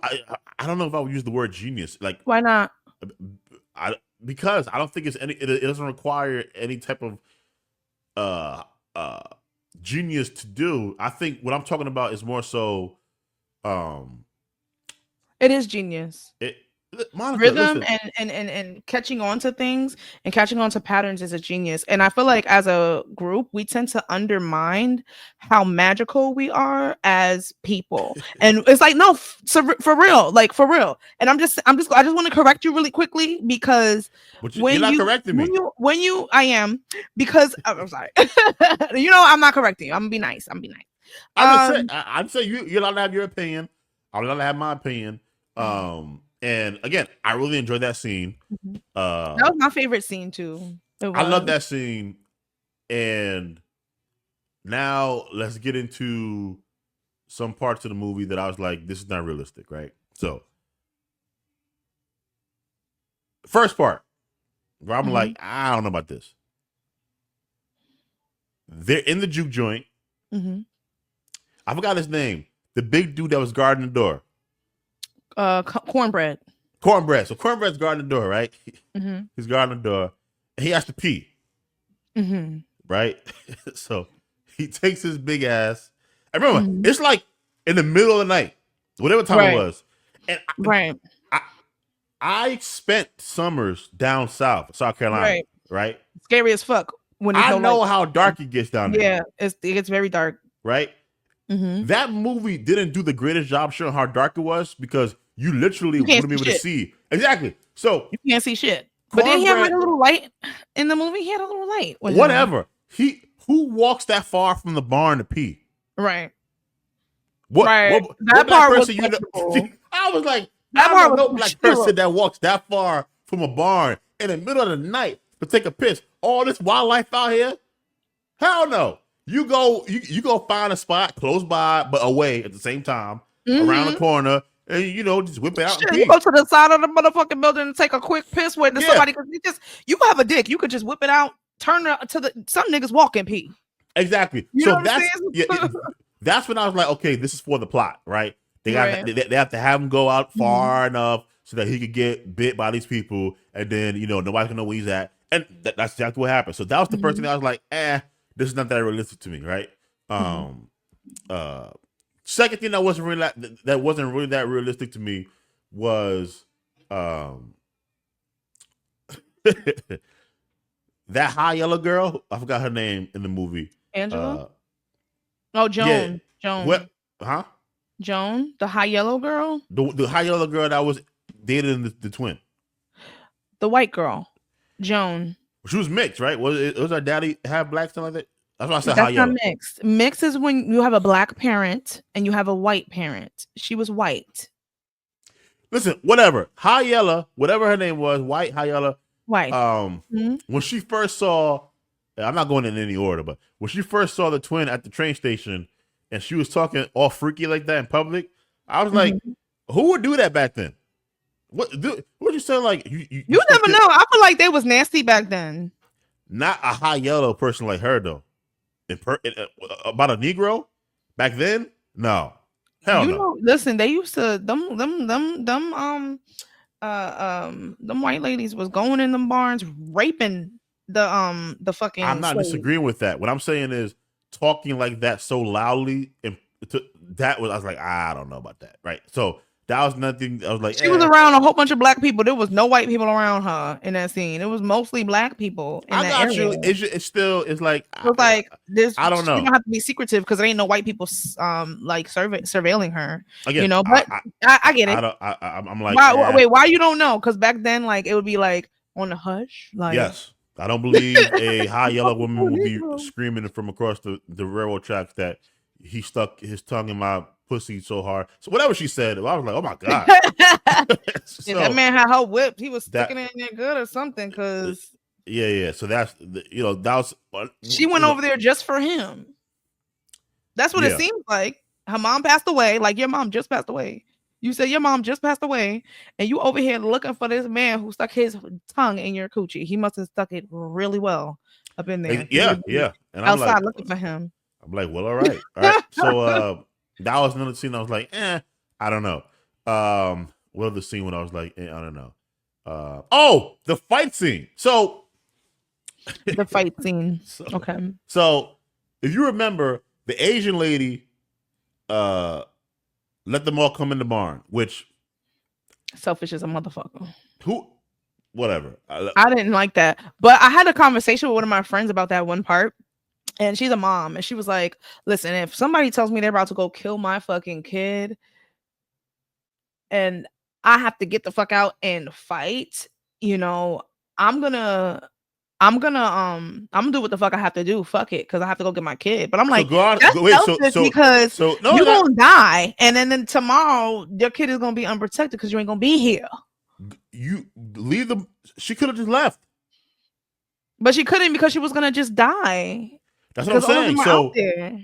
know if I would use the word genius. Like, why not? Because I don't think it's it doesn't require any type of genius to do. I think what I'm talking about is more so. It is genius. Monica, rhythm and catching on to things and catching on to patterns is a genius. And I feel like as a group, we tend to undermine how magical we are as people. And it's like, no, for real, like for real. And I just want to correct you really quickly because you're not correcting me. I am, because I'm sorry. You know, I'm not correcting you. I'm gonna be nice. I'm saying you're allowed to have your opinion. I'm allowed to have my opinion. And again, I really enjoyed that scene. That was my favorite scene too. I love that scene. And now let's get into some parts of the movie that I was like, this is not realistic, right? So, first part, where I'm like, I don't know about this. They're in the juke joint. I forgot his name. The big dude that was guarding the door. Cornbread. So Cornbread's guarding the door, right? He's guarding the door, and he has to pee. Right? So he takes his big ass. And remember, it's like in the middle of the night, whatever time it was. And I spent summers down south, South Carolina, right? Scary as fuck. When I know how dark it gets down there. Yeah, it gets very dark. Right? That movie didn't do the greatest job showing how dark it was because you literally wouldn't be able to see. Exactly. So you can't see shit. But then he had like a little light in the movie. He had a little light. Whatever. Who walks that far from the barn to pee? Right. What that black part person was I was like, that I don't know no black person that walks that far from a barn in the middle of the night to take a piss. All this wildlife out here? Hell no. You go find a spot close by but away at the same time, around the corner, and just whip it out. Shit, you go to the side of the motherfucking building and take a quick piss with somebody, because you have a dick. You could just whip it out, turn it to some niggas walk and pee. Exactly. So that's when I was like, okay, this is for the plot, right? They have to have him go out far enough so that he could get bit by these people, and then nobody's gonna know where he's at, and that's exactly what happened. So that was the first thing I was like, this is not that realistic to me, right? Second thing that wasn't really that realistic to me was that high yellow girl. I forgot her name in the movie. Angela. Joan. Yeah. Joan. What? Huh? Joan, the high yellow girl. The high yellow girl that was dating the twin. The white girl, Joan. She was mixed, right? Was her daddy half black, something like that? That's why I said That's high yellow. Not mixed. Mixed is when you have a black parent and you have a white parent. She was white. Listen, whatever. High yellow, whatever her name was, white, high yellow. White. When she first saw, I'm not going in any order, but when she first saw the twin at the train station and she was talking all freaky like that in public, I was like, who would do that back then? What you say? Like you never know. I feel like they was nasty back then. Not a high yellow person like her though. About a Negro back then? No, hell no. Listen, they used to them white ladies was going in them barns raping the fucking. I'm not disagreeing with that. What I'm saying is talking like that so loudly, and I was like, I don't know about that, right? So that was nothing. I was like, she was around a whole bunch of black people. There was no white people around her in that scene. It was mostly black people. I got you. It's like this. I don't know. You don't have to be secretive because there ain't no white people like surveilling her. Again, but I get it. I'm like, why you don't know? Because back then, like it would be like on the hush. Like yes, I don't believe a high yellow woman would be screaming from across the railroad tracks that he stuck his tongue in my pussy so hard. So whatever she said, I was like, oh my god. That man had her whipped. He was sticking it in there good or something. Cause So that's that was. She went over there just for him. That's what it seems like. Her mom passed away. Like your mom just passed away. You said your mom just passed away, and you over here looking for this man who stuck his tongue in your coochie. He must have stuck it really well up in there. Yeah. And I'm outside looking for him. I'm like, well, all right. So that was another scene. I was like, I don't know. What other scene when I was like, I don't know. The fight scene. So the fight scene. Okay. So if you remember, the Asian lady let them all come in the barn, which selfish as a motherfucker. Whatever. I didn't like that. But I had a conversation with one of my friends about that one part. And she's a mom. And she was like, listen, if somebody tells me they're about to go kill my fucking kid and I have to get the fuck out and fight, I'm gonna do what the fuck I have to do. Fuck it, because I have to go get my kid. But I'm like, because you're gonna die, and then tomorrow your kid is gonna be unprotected because you ain't gonna be here. You leave them. She could have just left, but she couldn't because she was gonna just die. That's what I'm saying. So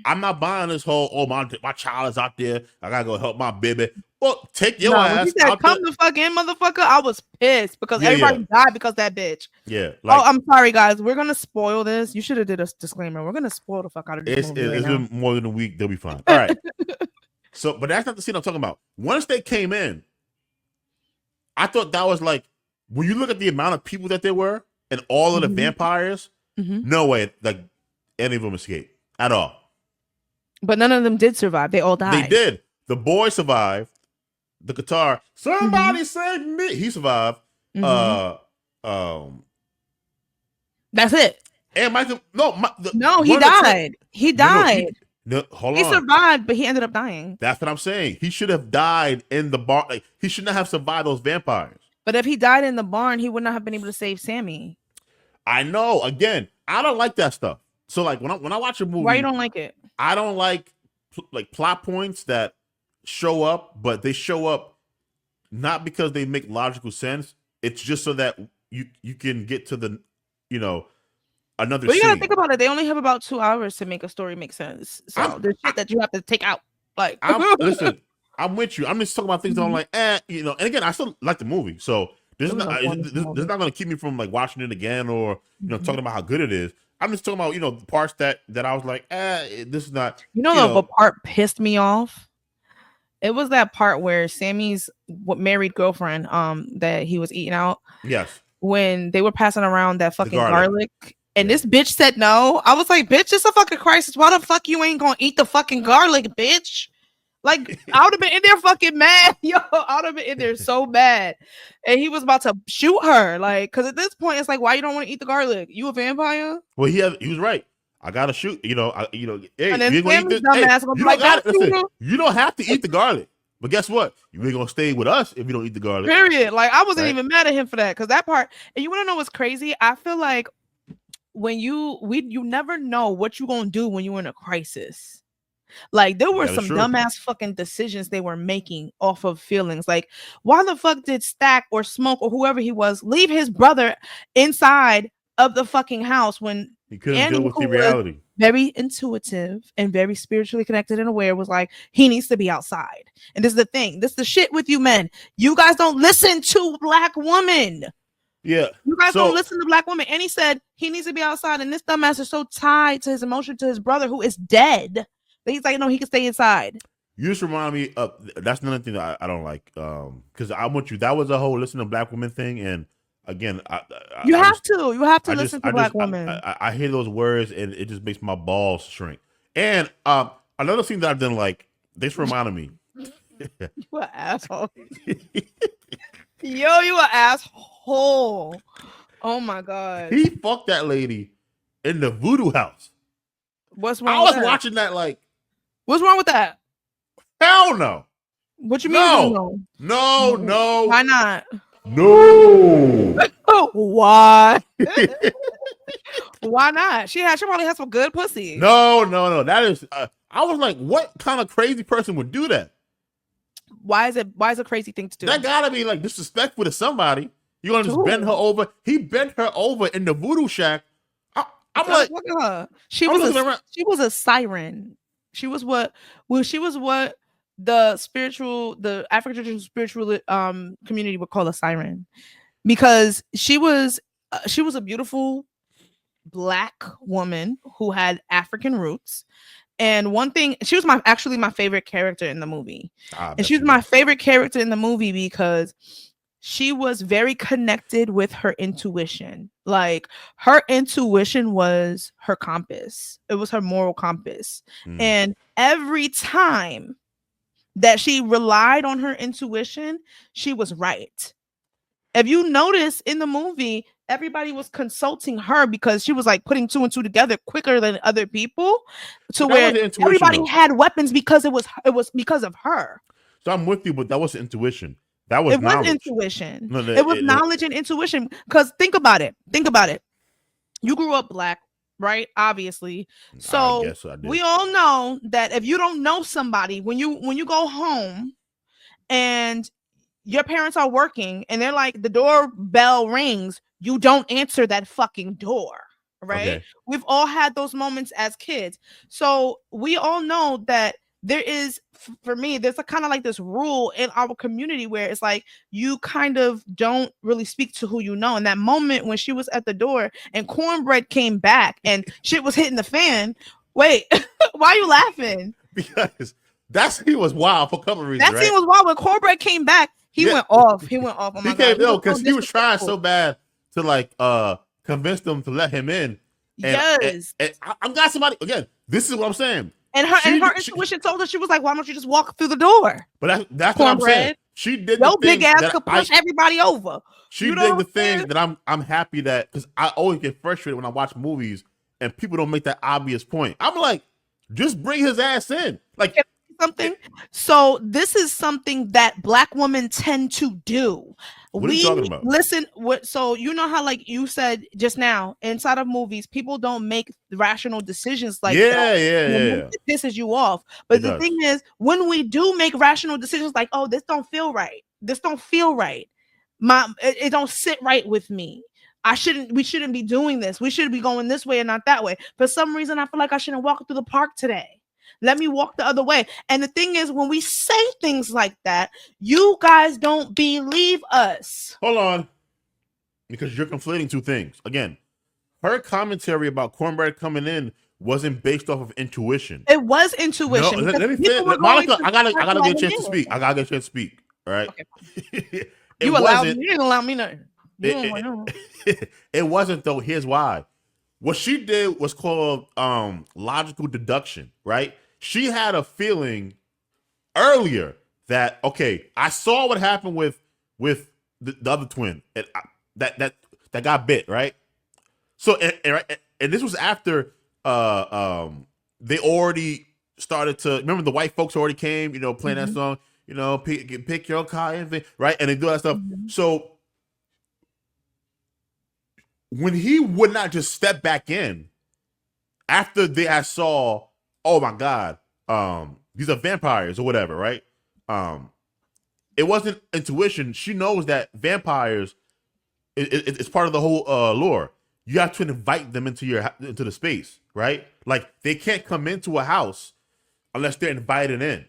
I'm not buying this whole, my child is out there. I gotta go help my baby. Well, take your ass. Said, come the fuck in, motherfucker. I was pissed because everybody died because that bitch. Yeah. I'm sorry, guys. We're gonna spoil this. You should have did a disclaimer. We're gonna spoil the fuck out of this. It's been more than a week. They'll be fine. All right. But that's not the scene I'm talking about. Once they came in, I thought that was like, when you look at the amount of people that there were and all of the vampires, no way, like any of them escaped at all. But none of them did survive. They all died. They did. The boy survived. The guitar, somebody save me. He survived. That's it. And Michael, he died. He died. Hold on. He survived, but he ended up dying. That's what I'm saying. He should have died in the barn. Like, he should not have survived those vampires. But if he died in the barn, he would not have been able to save Sammy. I know. Again, I don't like that stuff. So like when I watch a movie, why you don't like it? I don't like like plot points that show up, but they show up not because they make logical sense. It's just so that you can get to the, you know, another. But you gotta think about it. They only have about 2 hours to make a story make sense. So there's shit that you have to take out. Like, listen, I'm with you. I'm just talking about things that I'm like, you know. And again, I still like the movie, so this is not going to keep me from like watching it again or you know talking about how good it is. I'm just talking about you know the parts that I was like, this is not. You know, the part pissed me off. It was that part where Sammy's married girlfriend, that he was eating out. Yes. When they were passing around that fucking garlic. And this bitch said no. I was like, bitch, it's a fucking crisis. Why the fuck you ain't gonna eat the fucking garlic, bitch? Like, I would have been in there fucking mad. Yo, I would have been in there so mad. And he was about to shoot her. Like, because at this point, it's like, why you don't want to eat the garlic? You a vampire? Well, he was right. I gotta shoot. You know, hey, and then you don't have to eat the garlic. But guess what? You ain't gonna stay with us if you don't eat the garlic. Period. Like, I wasn't even mad at him for that. Because that part, and you want to know what's crazy? I feel like when you never know what you're gonna do when you're in a crisis. Like there were some dumbass fucking decisions they were making off of feelings. Like, why the fuck did Stack or Smoke or whoever he was leave his brother inside of the fucking house when he couldn't deal with the reality? Very intuitive and very spiritually connected and aware, was like, he needs to be outside. And this is the thing. This is the shit with you men. You guys don't listen to Black women. Yeah. You guys don't listen to Black women. And he said he needs to be outside. And this dumbass is so tied to his emotion to his brother who is dead. He's like, no, he can stay inside. You just remind me of that's another thing that I don't like. Because I want you. That was a whole listen to Black women thing. And again, you have to listen to Black women. I hear those words and it just makes my balls shrink. And another thing that I didn't like. This reminded me. You an asshole. Yo, you an asshole. Oh my god. He fucked that lady in the voodoo house. What's wrong? I was watching that like. What's wrong with that? Hell no. What you mean? No. Why not? No. Why? Why not? She probably has some good pussy. No. That is. I was like, what kind of crazy person would do that? Why is it a crazy thing to do? That gotta be like disrespectful to somebody. You gonna just bend her over? He bent her over in the voodoo shack. I'm like, look at her. She was a siren. She was what the African spiritual community would call a siren, because she was a beautiful Black woman who had African roots. And one thing, she was actually my favorite character in the movie. And she was my favorite character in the movie because she was very connected with her intuition. Like, her intuition was her compass. It was her moral compass. And every time that she relied on her intuition, she was right. If you notice in the movie, everybody was consulting her because she was like putting two and two together quicker than other people, to where everybody had weapons because it was because of her. So I'm with you, but that wasn't intuition. That was knowledge. Intuition. It was knowledge and intuition. Because think about it. You grew up Black, right? Obviously. So we all know that if you don't know somebody, when you go home and your parents are working and they're like, the doorbell rings, you don't answer that fucking door, right? Okay. We've all had those moments as kids. So we all know that there is, for me, there's a kind of like this rule in our community where it's like you kind of don't really speak to who you know. And that moment when she was at the door and Cornbread came back and shit was hitting the fan. Wait, why are you laughing? Because that scene was wild for a couple of reasons. That scene was wild. When Cornbread came back, he went off. Oh my God. Because he was trying so bad to like convince them to let him in. And I'm got somebody again. This is what I'm saying. And her intuition told her, she was like, why don't you just walk through the door? But that's what I'm saying. She did the thing big ass could push everybody over. She did the thing that I'm happy that, because I always get frustrated when I watch movies and people don't make that obvious point. I'm like, just bring his ass in. Like something. So this is something that Black women tend to do. What are you talking about? Listen. So you know how, like you said just now, inside of movies, people don't make rational decisions like that. Yeah. It pisses you off. But the thing is, when we do make rational decisions, like, oh, this don't feel right. This don't feel right. It don't sit right with me. We shouldn't be doing this. We should be going this way and not that way. For some reason, I feel like I shouldn't walk through the park today. Let me walk the other way. And the thing is, when we say things like that, you guys don't believe us. Hold on. Because you're conflating two things. Again, her commentary about cornbread coming in wasn't based off of intuition. It was intuition. No, let me finish. Monica, I gotta get a chance to speak. I gotta get a chance to speak. All right. Okay. You didn't allow me nothing. It wasn't though. Here's why. What she did was called logical deduction, right? She had a feeling earlier that, okay, I saw what happened with the other twin that got bit, right? So and this was after they already started to remember the white folks already came, playing that song, pick your car, right? And they do that stuff. So when he would not just step back in after they saw, oh my God, these are vampires or whatever, right? It wasn't intuition. She knows that vampires it's part of the whole lore. You have to invite them into the space, right? Like they can't come into a house unless they're invited in.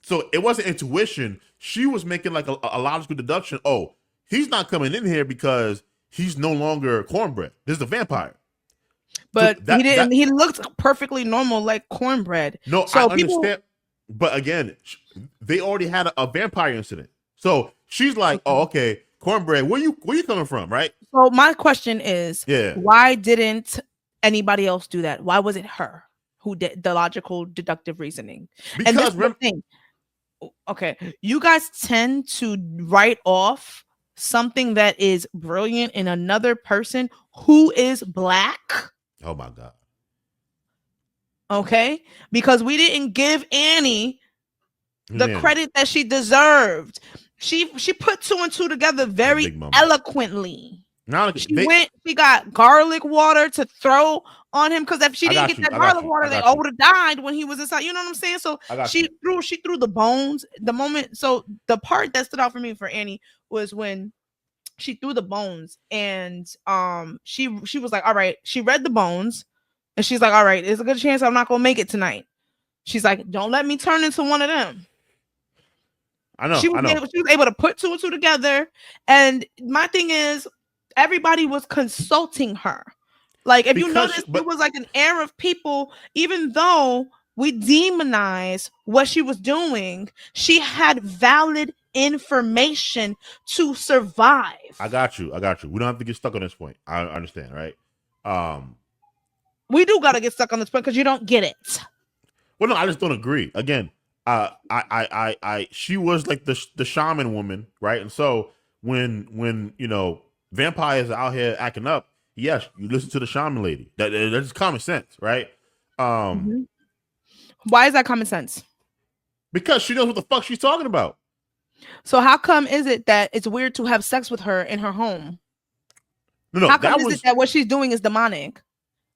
So it wasn't intuition. She was making like a logical deduction. Oh, he's not coming in here because he's no longer cornbread. This is a vampire. But so he didn't. He looked perfectly normal, like cornbread. No, so I understand. But again, they already had a vampire incident. So she's like, "Oh, okay, cornbread. Where you coming from, right?" So my question is, why didn't anybody else do that? Why was it her who did the logical deductive reasoning? Because and this is the thing. Okay, you guys tend to write off something that is brilliant in another person who is black. Oh my God. Okay, because we didn't give Annie the credit that she deserved. She put two and two together very eloquently. She got garlic water to throw on him, because if she didn't get that garlic water, they all would have died when he was inside. You know what I'm saying? So she threw the bones. The moment, so the part that stood out for me for Annie was when she threw the bones, and she was like, all right, she read the bones, and she's like, all right, there's a good chance I'm not gonna make it tonight. She's like, don't let me turn into one of them. I know. She was able to put two and two together. And my thing is, everybody was consulting her. Like, if you notice, it was like an air of people, even though we demonize what she was doing, she had valid information to survive. I got you. We don't have to get stuck on this point. I understand, right? We do gotta get stuck on this point because you don't get it. Well, no, I just don't agree. Again, she was like the shaman woman, right? And so when vampires are out here acting up, yes, you listen to the shaman lady. That's common sense, right? Why is that common sense? Because she knows what the fuck she's talking about. So how come is it that it's weird to have sex with her in her home? No, how come is it that what she's doing is demonic?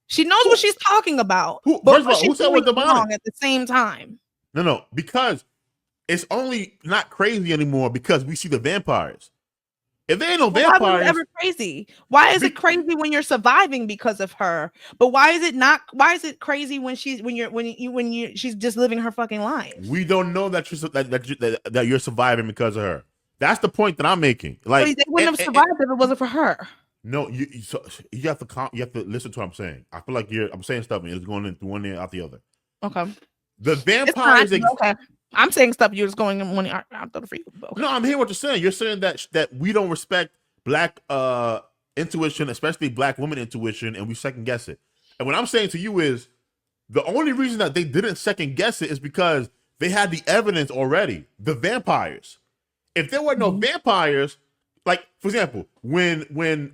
She knows what she's talking about. But who said what demonic at the same time? No, because it's only not crazy anymore because we see the vampires. If there ain't no vampires, why was it ever crazy? Why is it crazy when you're surviving because of her? But why is it not? Why is it crazy when she's just living her fucking life? We don't know that you're surviving because of her. That's the point that I'm making. Like, they wouldn't have survived if it wasn't for her. No, you have to listen to what I'm saying. I feel like I'm saying stuff and it's going into one ear out the other. Okay. The vampires. Okay. I'm saying stuff. You're just going in one ear out the other for you. Okay. No, I'm hearing what you're saying. You're saying that we don't respect black intuition, especially black woman intuition, and we second guess it. And what I'm saying to you is the only reason that they didn't second guess it is because they had the evidence already. The vampires. If there were no vampires. Like, for example, when which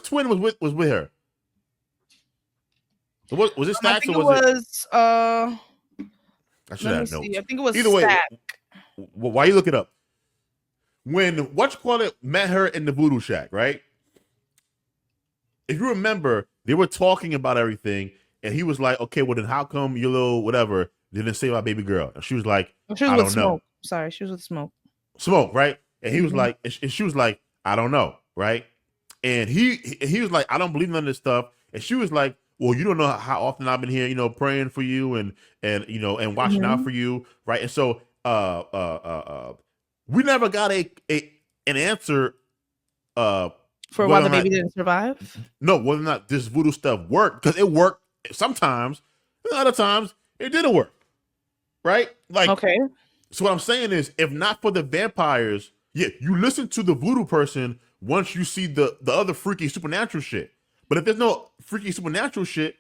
twin was with her? Was it Stacks or was it? I should have known. I think it was either way. Why you look it up? When whatchamacallit met her in the voodoo shack, right? If you remember, they were talking about everything, and he was like, "Okay, well then, how come your little whatever didn't save my baby girl?" And she was like, "I don't know." Sorry, she was with Smoke. Smoke, right? And he was like, and she was like, "I don't know," right? And he was like, "I don't believe none of this stuff." And she was like, "Well, you don't know how often I've been here, praying for you and and watching out for you, right?" And so, we never got an answer for why the baby didn't survive. No, whether or not this voodoo stuff worked, because it worked sometimes, and other times it didn't work, right? Like, okay. So what I'm saying is, if not for the vampires, yeah, you listen to the voodoo person once you see the other freaky supernatural shit. But if there's no freaky supernatural shit,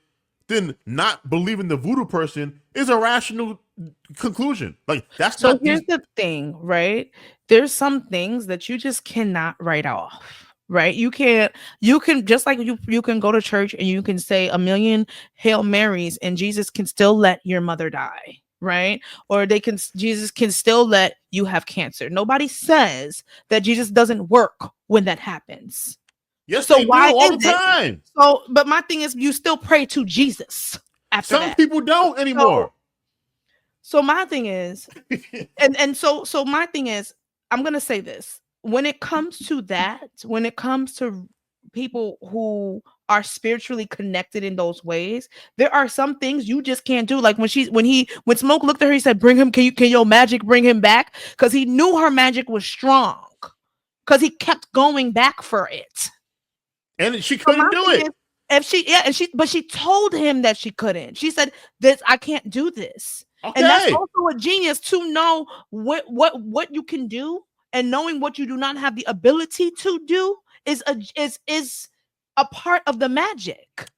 then not believing the voodoo person is a rational conclusion. Like, that's so. Here's the thing, right? There's some things that you just cannot write off. Right? You can just like you can go to church and you can say a million Hail Marys and Jesus can still let your mother die. Right? Or Jesus can still let you have cancer. Nobody says that Jesus doesn't work when that happens. Yes, so why do all the time? So, but my thing is, you still pray to Jesus after Some that. people don't anymore. So my thing is, and so my thing is, I'm gonna say this. When it comes to that, when it comes to people who are spiritually connected in those ways, there are some things you just can't do. Like when Smoke looked at her, he said, "Bring him. Can your magic bring him back?" Because he knew her magic was strong. Because he kept going back for it, and she couldn't do it. But she told him that she couldn't. She said, "This, I can't do this." Okay. And that's also a genius to know what you can do. And knowing what you do not have the ability to do is a part of the magic.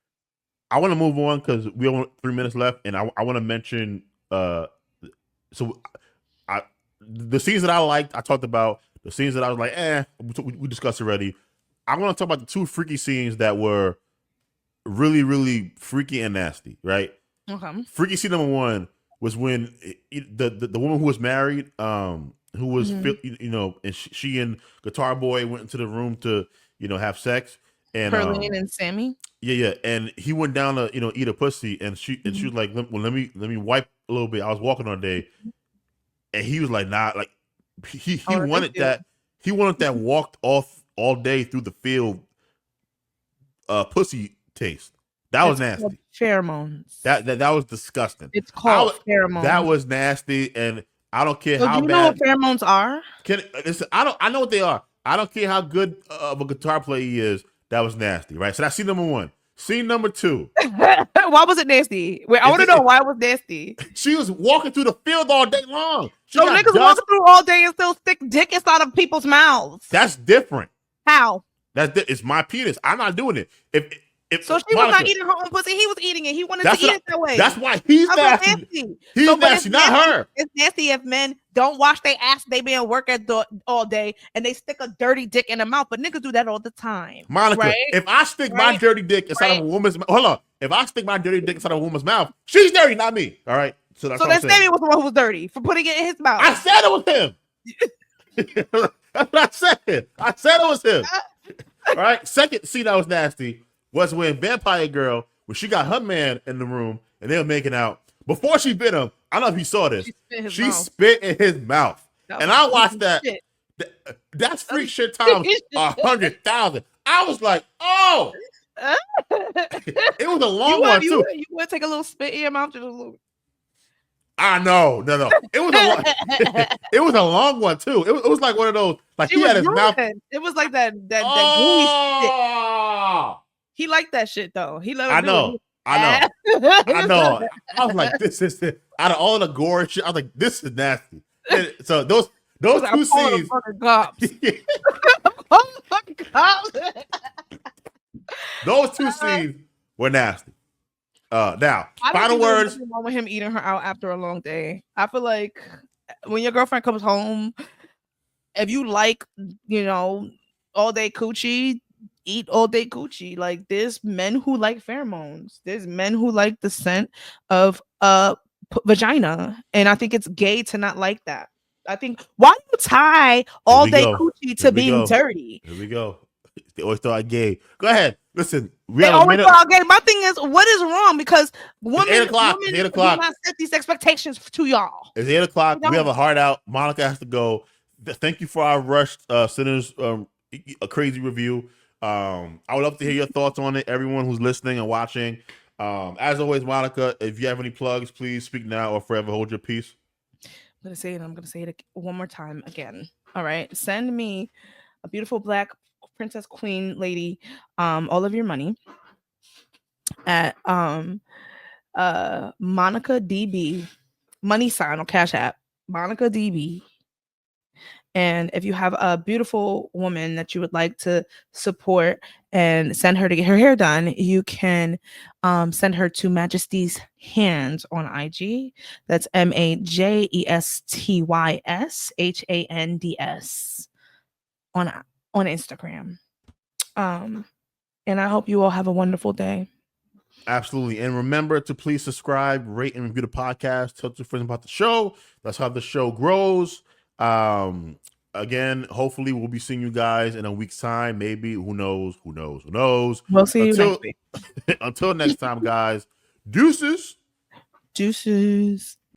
I want to move on because we only 3 minutes left, and I want to mention the scenes that I liked. I talked about the scenes that I was like, we discussed already. I want to talk about the two freaky scenes that were really, really freaky and nasty. Right? Okay. Freaky scene number one was when the woman who was married, who was, and she and Guitar Boy went into the room to, have sex. And Perlene and Sammy. Yeah. And he went down to, eat a pussy. And she was like, let me wipe a little bit. I was walking all day. And he was like, nah, like he wanted that. He wanted that walked off all day through the field pussy taste. That was nasty. Pheromones. That was disgusting. It's called pheromones. That was nasty, and I don't care how bad. Do you know what pheromones are? I know what they are. I don't care how good of a guitar player he is. That was nasty, right? So that's scene number one. Scene number two. Why was it nasty? Wait, I want to know why it was nasty. She was walking through the field all day long. So niggas walking through all day and still stick dick inside of people's mouths. That's different. How? It's my penis. I'm not doing it. So she was not eating her own pussy. He was eating it. He wanted to eat it that way. That's why he's nasty. He's nasty, not her. It's nasty if men don't wash their ass. They be at work all day and they stick a dirty dick in their mouth. But niggas do that all the time. Monica, right? If I stick my dirty dick inside of a woman's mouth, hold on. If I stick my dirty dick inside of a woman's mouth, she's dirty, not me. All right. So then Sammy was the one who was dirty for putting it in his mouth. I said it was him. That's what I said. I said it was him. All right. Second scene that was nasty was when Vampire Girl, when she got her man in the room and they were making out. Before she bit him, I don't know if you saw this. She spit in his mouth. And I watched that. That's freak shit times 100,000. I was like, oh. It was a long one, too. You want to take a little spit in your mouth? Just a little. I know. No. It was it was a long one, too. It was like one of those. Like he had his mouth. It was like that gooey spit. He liked that shit though. He loved it. I know. I was like, this is it. Out of all the gore shit, I was like, this is nasty. And so those two scenes. Those two scenes were nasty. Now, final words. Nothing wrong with him eating her out after a long day. I feel like when your girlfriend comes home, if you like, all day coochie, eat all day coochie. Like there's men who like pheromones. There's men who like the scent of vagina, and I think it's gay to not like that. I think why you tie all day coochie to being dirty? Here we go. They always thought I gay. Go ahead. Listen, we have a minute. Gay. My thing is, what is wrong? Because women, it's 8 o'clock. It's 8 o'clock. Do not set these expectations to y'all. It's 8 o'clock. We have a heart out. Monica has to go. Thank you for our rushed sinners a crazy review. I would love to hear your thoughts on it. Everyone who's listening and watching. As always, Monica, if you have any plugs, please speak now or forever hold your peace. I'm gonna say it one more time again. All right, send me a beautiful black princess queen lady all of your money at Monica DB money sign on Cash App Monica DB. And if you have a beautiful woman that you would like to support and send her to get her hair done, you can send her to Majesty's Hands on IG. That's MAJESTYSHANDS on Instagram. And I hope you all have a wonderful day. Absolutely. And remember to please subscribe, rate, and review the podcast. Tell your friends about the show. That's how the show grows. Again, hopefully we'll be seeing you guys in a week's time. Maybe. Who knows? We'll see you next week. Until next time, guys. Deuces.